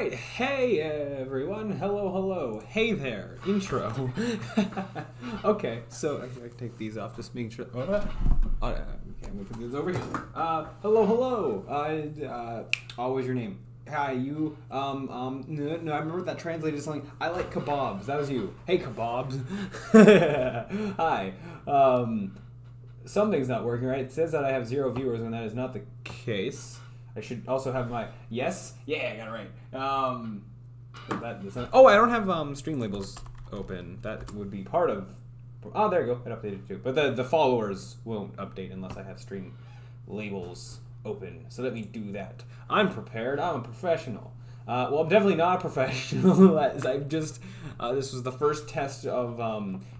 right, hey everyone, hello, hey there, intro. Okay, so I can take these off, just making sure. Okay, we put these over here. Hello. What was your name? Hi, you. No, I remember that translated something. I like kebabs. That was you. Hey, kebabs. Hi. Something's not working right. It says that I have 0 viewers, and that is not the case. I should also have my yes. Yeah, I got it right. I don't have Streamlabs open. That would be part of. Oh, there you go. It updated too. But the followers won't update unless I have Streamlabs open. So let me do that. I'm prepared. I'm a professional. Well, I'm definitely not a professional. I've just this was the first test of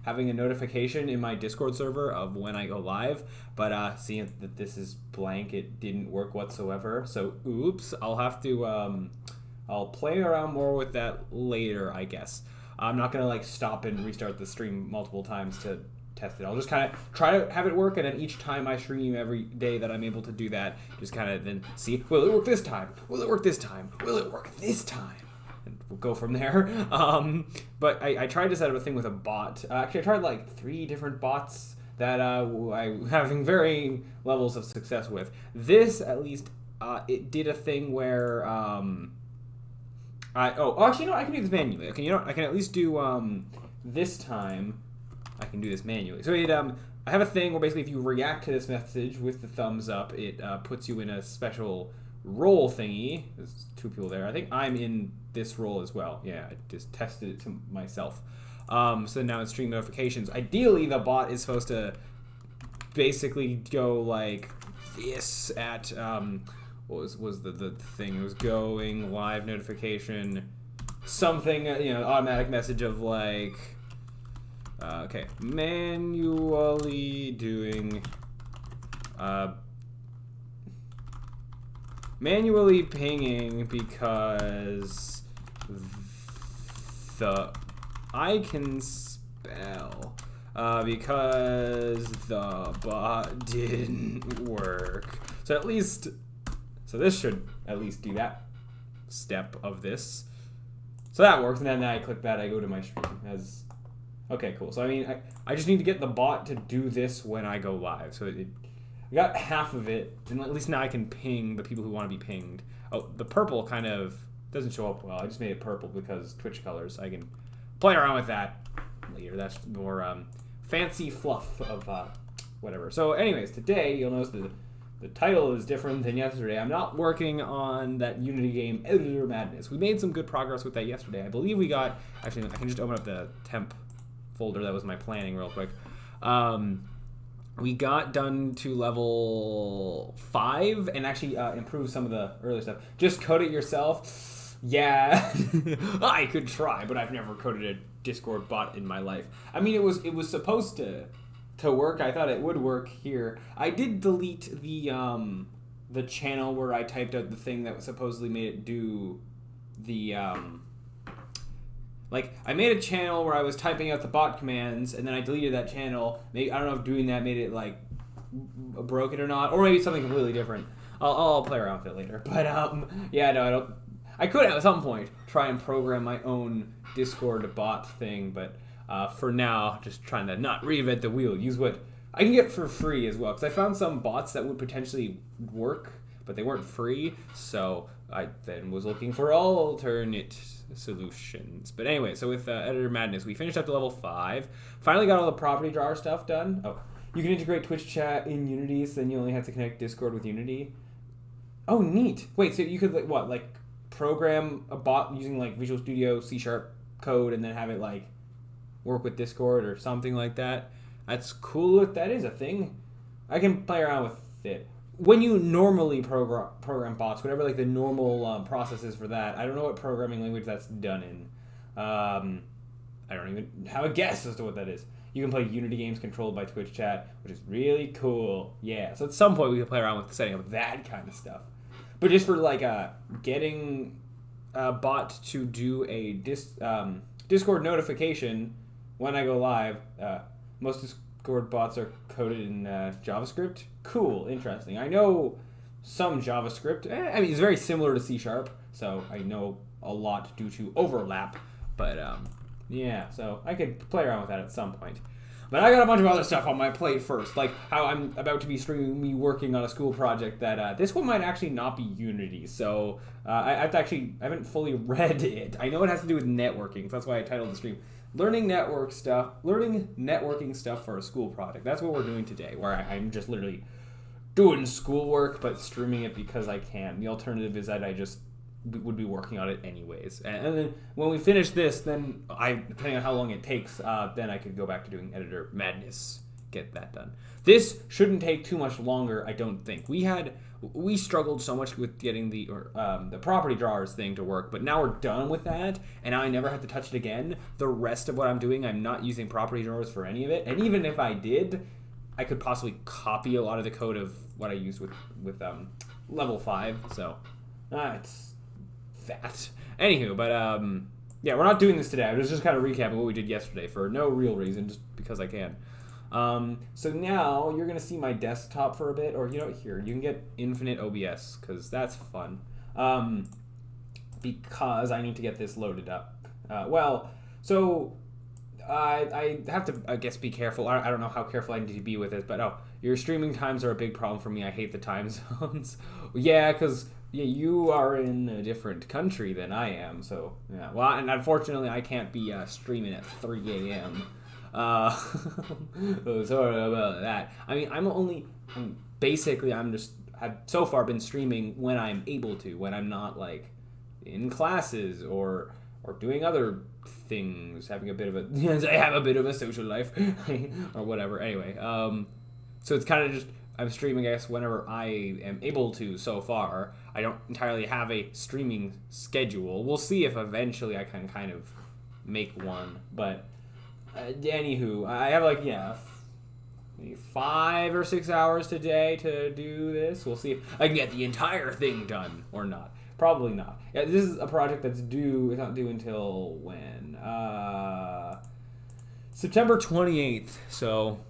having a notification in my Discord server of when I go live. But seeing that this is blank, it didn't work whatsoever. So oops, I'll have to I'll play around more with that later, I guess. I'm not gonna stop and restart the stream multiple times to test it. I'll just kind of try to have it work, and then each time I stream every day that I'm able to do that, just kind of then see, will it work this time? Will it work this time? Will it work this time? And we'll go from there. But I tried to set up a thing with a bot. Actually, I tried 3 different bots that I'm having varying levels of success with. This, at least, it did a thing where I can do this manually. Okay, I can at least do this time. I can do this manually. So I have a thing where basically if you react to this message with the thumbs up, it puts you in a special role thingy. There's 2 people there. I think I'm in this role as well. Yeah, I just tested it to myself. So now it's stream notifications. Ideally, the bot is supposed to basically go like this at what was the thing? It was going live notification, something automatic message of okay, manually doing, manually pinging because I can spell, because the bot didn't work. So this should at least do that step of this. So that works, and then I click that, I go to my stream as. Okay, cool. So, I just need to get the bot to do this when I go live. So, I got half of it, and at least now I can ping the people who want to be pinged. Oh, the purple kind of doesn't show up well. I just made it purple because Twitch colors. I can play around with that later. That's more fancy fluff of whatever. So, anyways, today, you'll notice the title is different than yesterday. I'm not working on that Unity game, Editor Madness. We made some good progress with that yesterday. I believe we got... Actually, I can just open up the temp folder. That was my planning real quick. We got done to level 5 and actually improved some of the earlier stuff. Just code it yourself. Yeah, I could try, but I've never coded a Discord bot in my life. It was supposed to work. I thought it would work here. I did delete the channel where I typed out the thing that supposedly made it do the I made a channel where I was typing out the bot commands, and then I deleted that channel. Maybe I don't know if doing that made it broke it or not, or maybe it's something completely different. I'll play around with it later. But yeah, no, I don't. I could at some point try and program my own Discord bot thing, but for now, just trying to not reinvent the wheel. Use what I can get for free as well, because I found some bots that would potentially work, but they weren't free. So I then was looking for alternate solutions. But anyway, so with Editor Madness, we finished up to level 5. Finally got all the property drawer stuff done. Oh, you can integrate Twitch chat in Unity, so then you only have to connect Discord with Unity. Oh, neat. Wait, so you could program a bot using Visual Studio C# code and then have it work with Discord or something like that? That's cool if that is a thing. I can play around with it. When you normally program bots, whatever the normal process is for that, I don't know what programming language that's done in. I don't even have a guess as to what that is. You can play Unity games controlled by Twitch chat, which is really cool. Yeah, so at some point we can play around with setting up that kind of stuff. But just for getting a bot to do a Discord notification when I go live, most Discord bots are coded in JavaScript. Cool, interesting. I know some JavaScript. It's very similar to C#, so I know a lot due to overlap. But yeah, so I could play around with that at some point. But I got a bunch of other stuff on my plate first, like how I'm about to be streaming me working on a school project that this one might actually not be Unity. So I haven't fully read it. I know it has to do with networking, so that's why I titled the stream learning networking stuff for a school project. That's what we're doing today, where I'm just literally doing schoolwork but streaming it because I can. The alternative is that I just would be working on it anyways, and then when we finish this, then depending on how long it takes, then I could go back to doing editor madness, get that done. This shouldn't take too much longer, I don't think. We struggled so much with getting the property drawers thing to work, but now we're done with that, and I never have to touch it again. The rest of what I'm doing, I'm not using property drawers for any of it, and even if I did, I could possibly copy a lot of the code of what I use with level 5. So it's that. Anywho, but yeah, we're not doing this today. I was just kind of recapping what we did yesterday for no real reason, just because I can. So now you're gonna see my desktop for a bit, or here you can get infinite OBS because that's fun. Because I need to get this loaded up. So I have to, I guess, be careful. I don't know how careful I need to be with this, but your streaming times are a big problem for me. I hate the time zones. Yeah, because you are in a different country than I am, so yeah. Well, and unfortunately, I can't be streaming at 3 a.m. Sorry about that. I mean, I've so far been streaming when I'm able to, when I'm not like in classes or doing other things, having a bit of I have a bit of a social life or whatever. Anyway, so it's kind of just I'm streaming, I guess, whenever I am able to. So far, I don't entirely have a streaming schedule. We'll see if eventually I can kind of make one. But anywho, I have maybe 5 or 6 hours today to do this. We'll see if I can get the entire thing done or not. Probably not. Yeah, this is a project that's due. It's not due until when? September 28th. So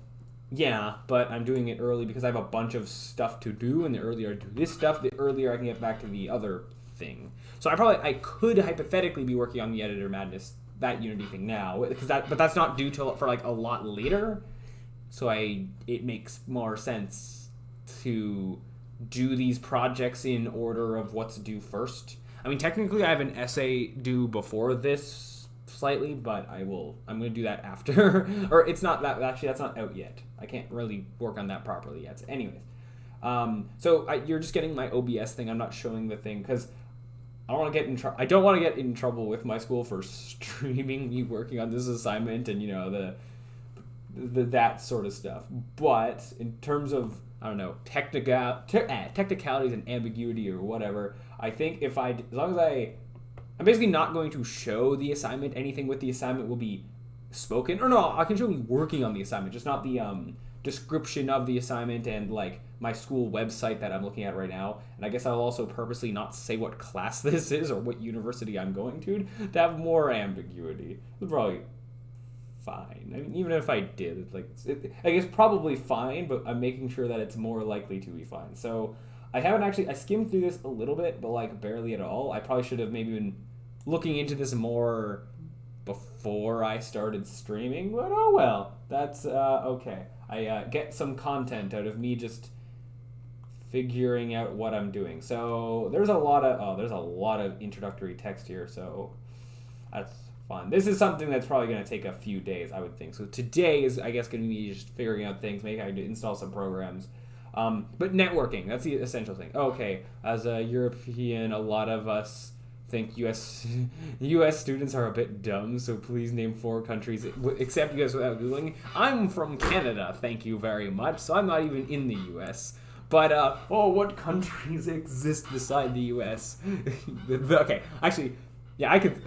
yeah, but I'm doing it early because I have a bunch of stuff to do, and the earlier I do this stuff, the earlier I can get back to the other thing. So I could hypothetically be working on the Editor Madness, that Unity thing now, but that's not due for like a lot later. So it makes more sense to do these projects in order of what's due first. I mean, technically I have an essay due before this slightly, but I'm going to do that after. Or it's not that, actually that's not out yet. I can't really work on that properly yet. So anyways, you're just getting my OBS thing. I'm not showing the thing because I don't want to get in trouble with my school for streaming me working on this assignment and the that sort of stuff. But in terms of, I don't know, technicalities and ambiguity or whatever, I think as long as I'm basically not going to show the assignment. Anything with the assignment will be spoken. Or no, I can show me working on the assignment, just not the description of the assignment and like my school website that I'm looking at right now. And I guess I'll also purposely not say what class this is or what university I'm going to have more ambiguity. It's probably fine. I mean, even if I did, I guess probably fine, but I'm making sure that it's more likely to be fine. So I skimmed through this a little bit, but like barely at all. I probably should have maybe been looking into this more before I started streaming, but oh well, that's okay. I get some content out of me just figuring out what I'm doing. So there's a lot of introductory text here, so that's fun. This is something that's probably going to take a few days, I would think. So today is, I guess, going to be just figuring out things, maybe I can install some programs. But networking, that's the essential thing. Okay, as a European, a lot of us think U.S. students are a bit dumb, so please name 4 countries, except U.S. without Googling. I'm from Canada, thank you very much, so I'm not even in the U.S. But, what countries exist beside the U.S.? Okay, actually, yeah, I could,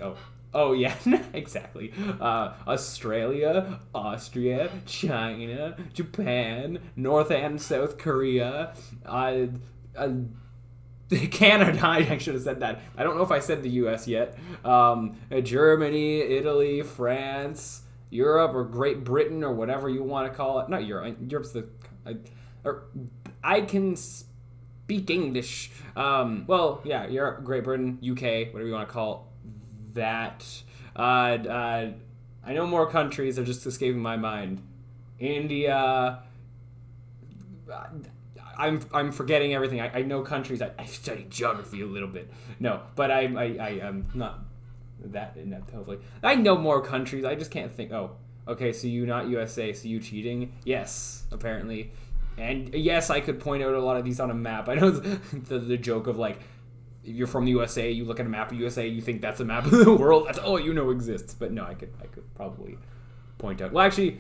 oh yeah, exactly. Australia, Austria, China, Japan, North and South Korea, Canada, I should have said that. I don't know if I said the U.S. yet. Germany, Italy, France, Europe, or Great Britain, or whatever you want to call it. Not Europe. Europe's I can speak English. Europe, Great Britain, UK, whatever you want to call that. I know more countries are just escaping my mind. India. I'm forgetting everything. I know countries. I studied geography a little bit. No, but I'm not that inept, hopefully. I know more countries. I just can't think. Oh, okay, so you not USA, so you cheating? Yes, apparently. And yes, I could point out a lot of these on a map. I know the joke of like, if you're from the USA, you look at a map of USA, you think that's a map of the world. That's all you know exists. But no, I could probably point out. Well, actually,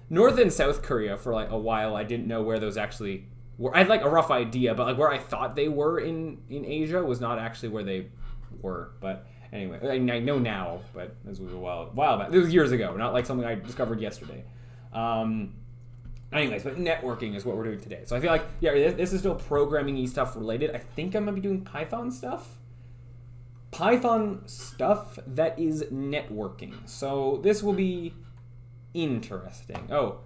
North and South Korea for like a while, I didn't know where those actually were. I had like a rough idea, but like where I thought they were in Asia was not actually where they were. But anyway, I know now, but this was a while back. This was years ago, not like something I discovered yesterday. Anyways, but networking is what we're doing today. So I feel like, yeah, this is still programming-y stuff related. I think I'm going to be doing Python stuff. Python stuff that is networking. So this will be interesting. Oh,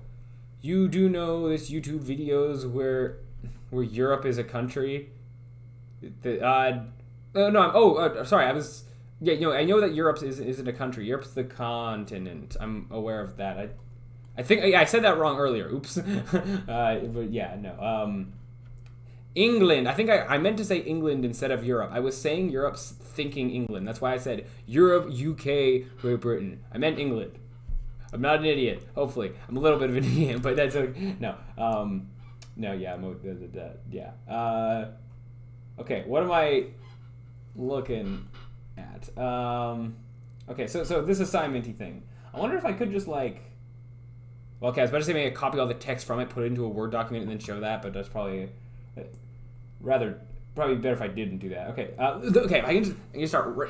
you do know this YouTube videos where Europe is a country? Sorry, I was... Yeah, I know that Europe isn't a country. Europe's the continent. I'm aware of that. I think I said that wrong earlier. Oops. But yeah, no. England. I think I meant to say England instead of Europe. I was saying Europe's thinking England. That's why I said Europe, UK, Great Britain. I meant England. I'm not an idiot. Hopefully, I'm a little bit of an idiot, but that's okay. No. No. Yeah. Yeah. Okay. What am I looking at? Okay. So this assignment-y thing. I wonder if I could just like. Well, okay, I was about to say maybe copy all the text from it, put it into a Word document, and then show that, but that's probably probably better if I didn't do that. Okay, okay, I can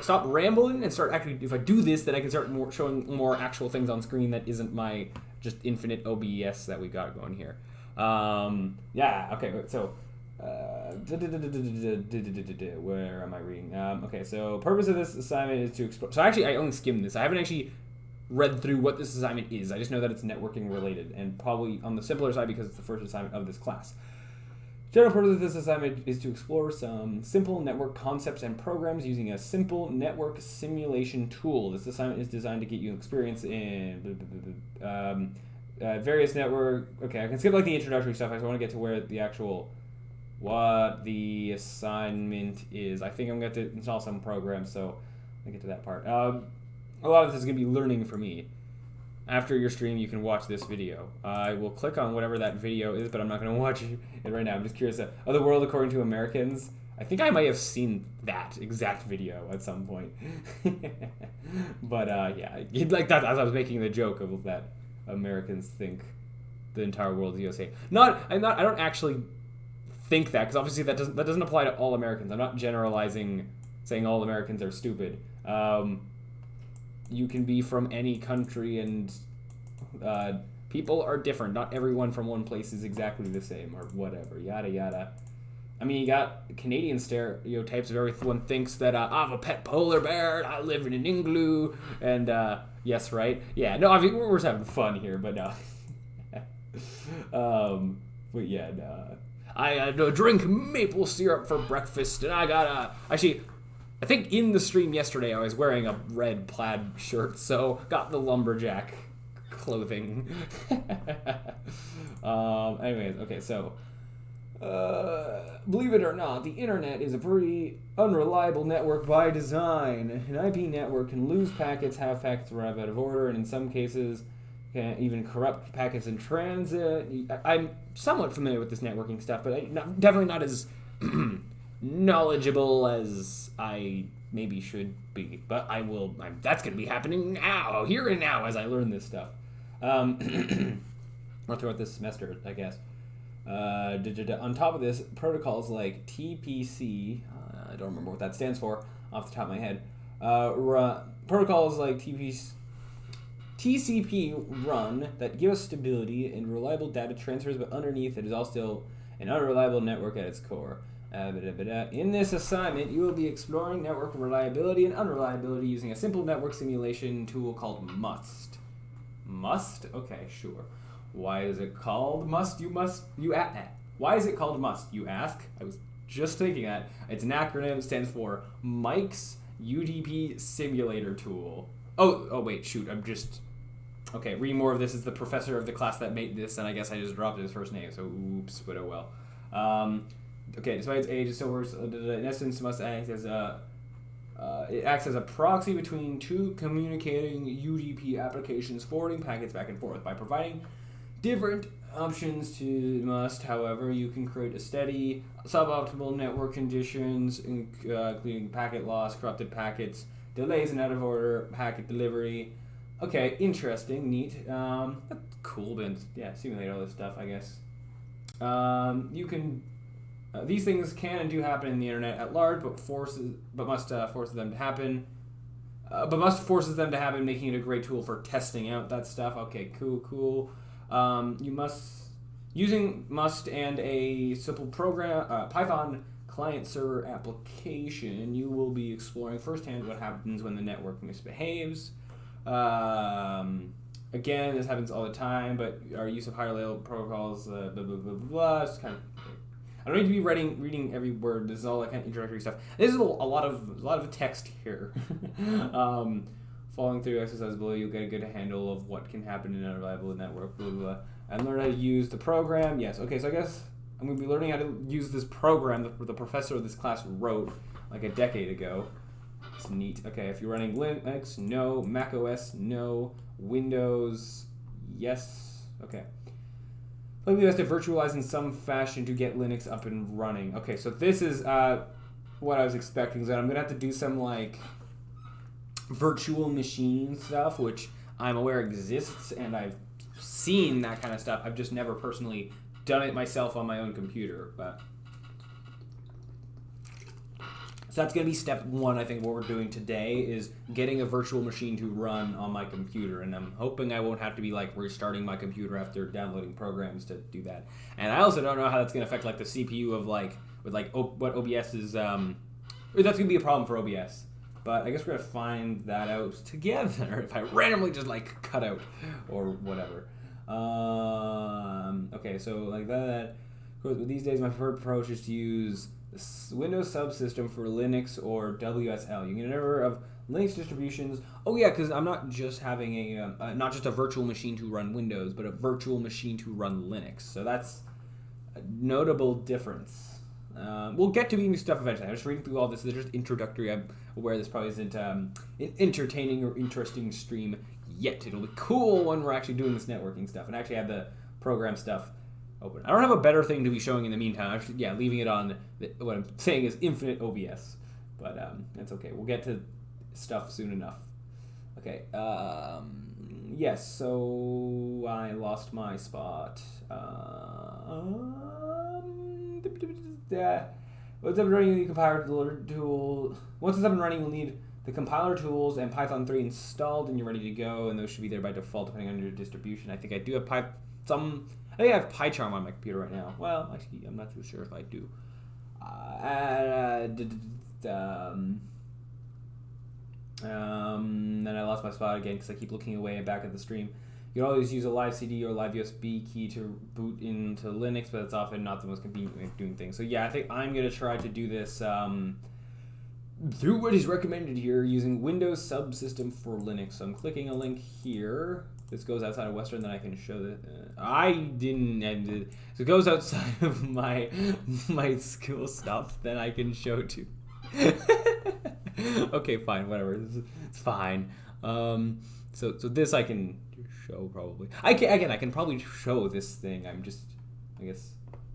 stop rambling and start actually. If I do this, then I can start showing more actual things on screen that isn't my just infinite OBS that we got going here. Yeah. Okay. So. Where am I reading? Okay, so purpose of this assignment is to explore. So actually, I only skimmed this. I haven't actually read through what this assignment is. I just know that it's networking related, and probably on the simpler side because it's the first assignment of this class. General purpose of this assignment is to explore some simple network concepts and programs using a simple network simulation tool. This assignment is designed to get you experience in various network. Okay, I can skip like the introductory stuff. I just want to get to where the actual what the assignment is. I think I'm going to install some programs, so I'll get to that part. A lot of this is going to be learning for me. After your stream, you can watch this video. I will click on whatever that video is, but I'm not going to watch it right now. I'm just curious. The World According to Americans. I think I might have seen that exact video at some point. But yeah, like that as I was making the joke of that Americans think the entire world is USA. I don't actually think that, because obviously that doesn't apply to all Americans. I'm not generalizing, saying all Americans are stupid. You can be from any country, and people are different. Not everyone from one place is exactly the same, or whatever, yada yada. I mean, you got Canadian stereotypes of everyone thinks that I have a pet polar bear, and I live in an igloo, and yes, right? Yeah, no, I mean, we're just having fun here, but no. But yeah, no. I drink maple syrup for breakfast, and I got actually, I think in the stream yesterday I was wearing a red plaid shirt, so got the lumberjack clothing. Anyways, okay, so believe it or not, the internet is a pretty unreliable network by design. An IP network can lose packets, have packets arrive out of order, and in some cases can even corrupt packets in transit. I'm somewhat familiar with this networking stuff, but definitely not as knowledgeable as I maybe should be. But I will. That's going to be happening now, here and now, as I learn this stuff. Or throughout this semester, I guess. On top of this, protocols like TPC, I don't remember what that stands for off the top of my head. Protocols like TCP run that give us stability and reliable data transfers, but underneath it is all still an unreliable network at its core. In this assignment, you will be exploring network reliability and unreliability using a simple network simulation tool called MUST. MUST? Okay, sure. Why is it called MUST? Why is it called MUST, you ask? I was just thinking that. It's an acronym. It stands for Mike's UDP simulator tool. Oh wait, shoot. Okay, reading more of this is the professor of the class that made this, and I guess I just dropped his first name, so oops, but oh well. Okay, despite its age, in essence, must act as it acts as a proxy between two communicating UDP applications, forwarding packets back and forth. By providing different options to Must, however, you can create a steady, suboptimal network conditions, including packet loss, corrupted packets, delays in out-of-order packet delivery. Okay, interesting, neat. Cool, but yeah, simulate all this stuff, I guess. You can. These things can and do happen in the internet at large, but must force them to happen. Must forces them to happen, making it a great tool for testing out that stuff. Okay, cool. Using Must and a simple program, Python client server application, you will be exploring firsthand what happens when the network misbehaves. Again, this happens all the time, but our use of higher level protocols, blah blah blah blah blah. It's kind of. I don't need to be reading every word. This is all that kind of introductory stuff. This is a lot of text here. Following through exercises below, you'll get a good handle of what can happen in a reliable network. Blah, blah, blah. And learn how to use the program. Yes. Okay. So I guess I'm going to be learning how to use this program that the professor of this class wrote like a decade ago. It's neat. Okay. If you're running Linux, no. Mac OS, no. Windows, yes. Okay. Likely has to virtualize in some fashion to get Linux up and running. Okay, so this is what I was expecting. So I'm going to have to do some, like, virtual machine stuff, which I'm aware exists, and I've seen that kind of stuff. I've just never personally done it myself on my own computer. But so that's going to be step one, I think, what we're doing today is getting a virtual machine to run on my computer. And I'm hoping I won't have to be, like, restarting my computer after downloading programs to do that. And I also don't know how that's going to affect, like, the CPU of, like, with, like, what OBS is, that's going to be a problem for OBS. But I guess we're going to find that out together if I randomly just, like, cut out or whatever. Okay, so, like that. Of course, these days my preferred approach is to use Windows subsystem for Linux or WSL. You can get a number of Linux distributions. Oh yeah, because I'm not just having not just a virtual machine to run Windows, but a virtual machine to run Linux. So that's a notable difference. We'll get to new stuff eventually. I'm just reading through all this. This is just introductory. I'm aware this probably isn't an entertaining or interesting stream yet. It'll be cool when we're actually doing this networking stuff and actually have the program stuff open. I don't have a better thing to be showing in the meantime. Leaving it on. What I'm saying is infinite OBS, but that's okay. We'll get to stuff soon enough. Okay. Yes. So I lost my spot. Once up and running, the compiler tool. Once it's up and running, we'll need the compiler tools and Python 3 installed, and you're ready to go. And those should be there by default, depending on your distribution. I think I do have I think I have PyCharm on my computer right now. Well, actually, I'm not too sure if I do. Then I lost my spot again because I keep looking away and back at the stream. You can always use a live CD or live USB key to boot into Linux, but it's often not the most convenient way of doing things. So yeah, I think I'm going to try to do this through what is recommended here using Windows subsystem for Linux. So I'm clicking a link here. This goes outside of Western, then I can show that. I didn't end it. So it goes outside of my school stuff, then I can show too. Okay, fine, whatever. It's fine. So this I can show probably. I can probably show this thing. I'm just, I guess,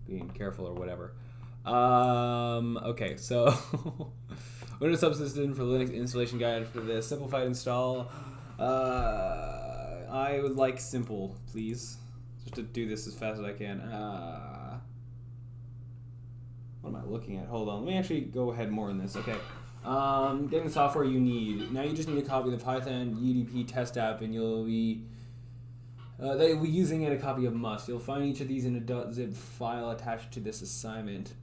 being careful or whatever. Okay, so Windows subsystem for Linux installation guide for this simplified install. I would like simple, please. Just to do this as fast as I can. What am I looking at? Hold on. Let me actually go ahead more in this. Okay. Getting the software you need. Now you just need a copy of the Python UDP test app, and you'll be they will be using it a copy of Must. You'll find each of these in a .zip file attached to this assignment.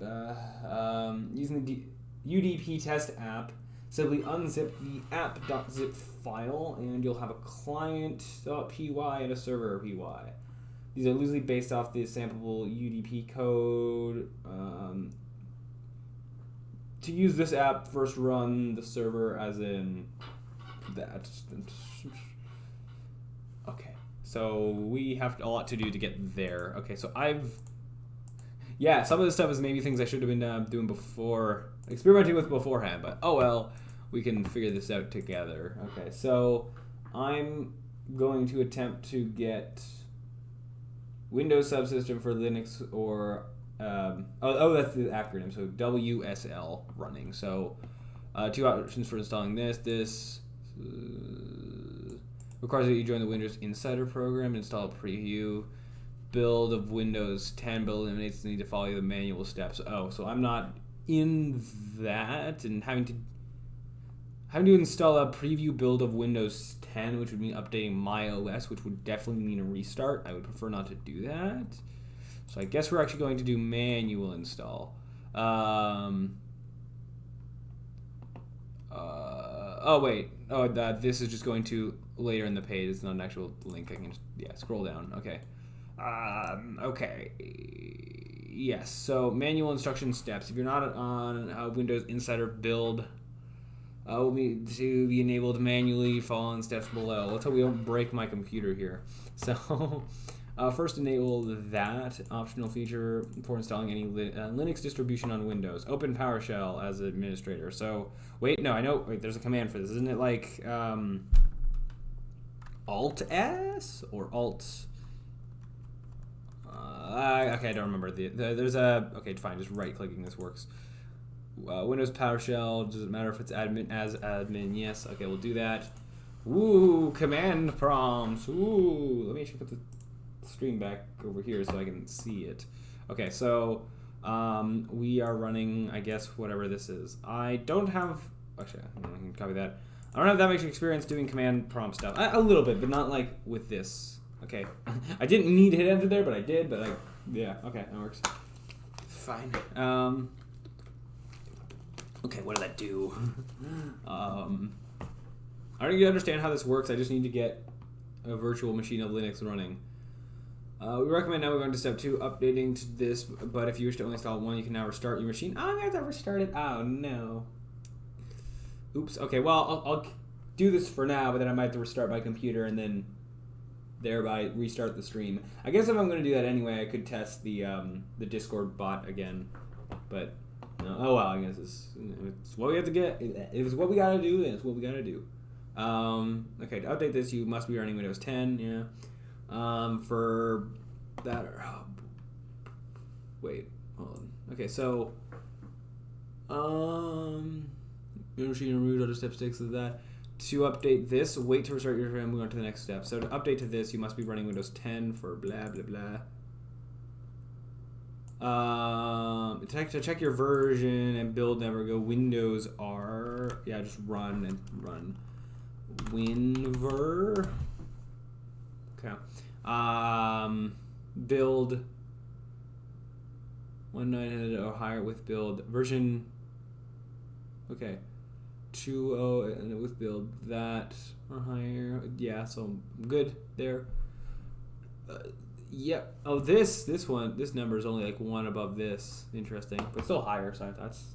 Using the UDP test app, simply unzip the app.zip file, and you'll have a client.py and a server.py. These are loosely based off the sampleable UDP code. to use this app, first run the server as in that. Okay, so we have a lot to do to get there. Okay, so yeah, some of this stuff is maybe things I should have been doing before, experimenting with beforehand, but oh well, we can figure this out together. Okay, so I'm going to attempt to get Windows subsystem for Linux or that's the acronym, so WSL running. So two options for installing this requires that you join the Windows Insider program, install a preview, build of Windows 10, build eliminates the need to follow the manual steps. Oh, so I'm not in that, and having to install a preview build of Windows 10, which would mean updating my OS, which would definitely mean a restart. I would prefer not to do that. So I guess we're actually going to do manual install. This is just going to later in the page. It's not an actual link. I can just, scroll down. Okay. Okay. Yes, so manual instruction steps. If you're not on a Windows Insider build, will need to be enabled manually, following steps below. Let's hope we don't break my computer here. So, first enable that optional feature for installing any Linux distribution on Windows. Open PowerShell as administrator. So, wait, there's a command for this. Isn't it like Alt-S or Alt? Okay, I don't remember. Okay, fine, just right-clicking this works. Windows PowerShell, does it matter if it's admin? Yes, okay, we'll do that. Ooh, command prompts. Ooh, let me actually put the screen back over here so I can see it. Okay, so we are running, I guess, whatever this is. I don't have, actually, I can copy that. I don't have that much experience doing command prompt stuff. A little bit, but not like with this. Okay, I didn't need to hit enter there, but I did, but yeah, okay, that works. Fine. Okay, what did that do? I don't even understand how this works. I just need to get a virtual machine of Linux running. We recommend now we're going to step 2, updating to this, but if you wish to only install one, you can now restart your machine. Oh, I'm going to have to restart it. Oh, no. Oops. Okay, well, I'll do this for now, but then I might have to restart my computer and then thereby restart the stream. I guess if I'm going to do that anyway, I could test the Discord bot again, but no. Oh well, I guess it's what we have to get. If it's what we gotta do, then it's what we gotta do. Okay, to update this, you must be running Windows 10. Yeah. For that. Wait. Hold on. Okay, so. Machine removed. Other step 6 of that. To update this, wait to restart your and move on to the next step. So to update to this, you must be running Windows 10 for blah blah blah. To check your version and build, never go Windows R. Yeah, just run WinVer. Okay. Build 1900 or higher with build version. Okay. 2.0 and with build that or higher. Yeah, so I'm good there. Yep. Oh, this number is only like 1 above this. Interesting, but still higher, so that's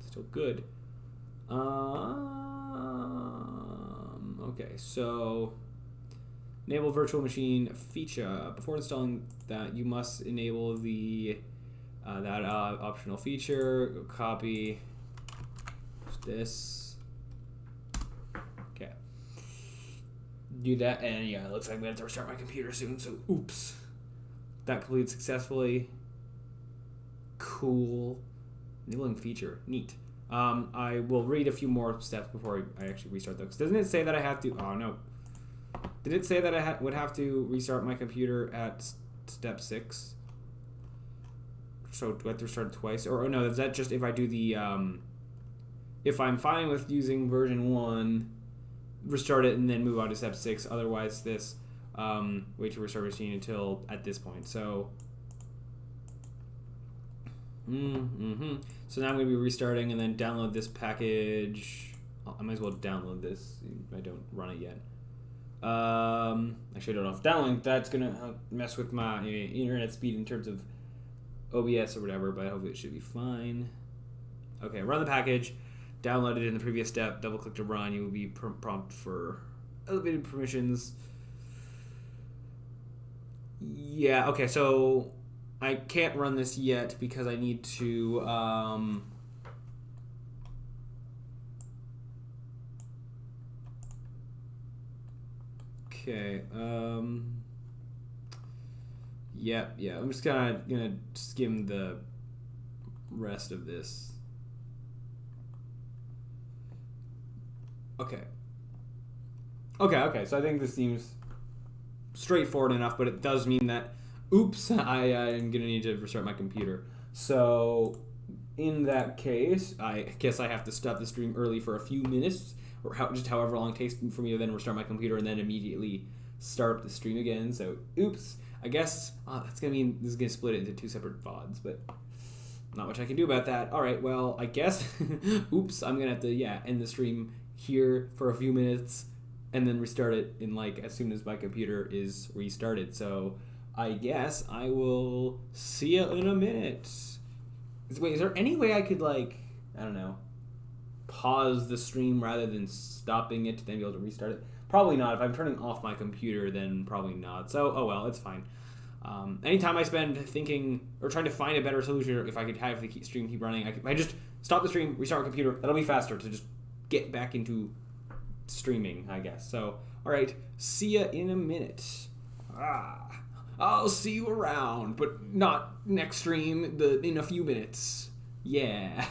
still good. Okay, so enable virtual machine feature. Before installing that, you must enable the that optional feature. Go copy this. Okay. Do that, and yeah, it looks like we have to restart my computer soon. So, oops. That completed successfully. Cool. Enabling feature. Neat. I will read a few more steps before I actually restart those. Doesn't it say that I have to... Oh, no. Did it say that I would have to restart my computer at step 6? So do I have to restart it twice? Or no, is that just if I do the... if I'm fine with using version 1, restart it and then move on to step 6. Otherwise, this... wait to restart machine until at this point. So... So now I'm going to be restarting and then download this package. I might as well download this if I don't run it yet. Actually, I don't know if downloading that's going to mess with my internet speed in terms of OBS or whatever, but hopefully it should be fine. Okay, run the package. Download it in the previous step. Double click to run. You will be prompt for elevated permissions. Yeah, okay, so I can't run this yet because I need to okay, yeah, I'm just gonna skim the rest of this. Okay, so I think this seems straightforward enough, but it does mean that, oops, I am going to need to restart my computer. So in that case, I guess I have to stop the stream early for a few minutes, or just however long it takes for me to then restart my computer and then immediately start the stream again. So, oops, I guess that's going to mean this is going to split it into 2 separate VODs, but not much I can do about that. All right, well, I guess, oops, I'm going to have to, end the stream here for a few minutes and then restart it in as soon as my computer is restarted. So I guess I will see you in a minute. Wait, is there any way I could I don't know, pause the stream rather than stopping it to then be able to restart it? Probably not. If I'm turning off my computer, then probably not. So, oh well, it's fine. Anytime I spend thinking or trying to find a better solution, if I could have the stream keep running, I just stop the stream, restart my computer. That'll be faster to just get back into streaming, I guess. So, all right, see ya in a minute. I'll see you around, but not next stream. In a few minutes. Yeah.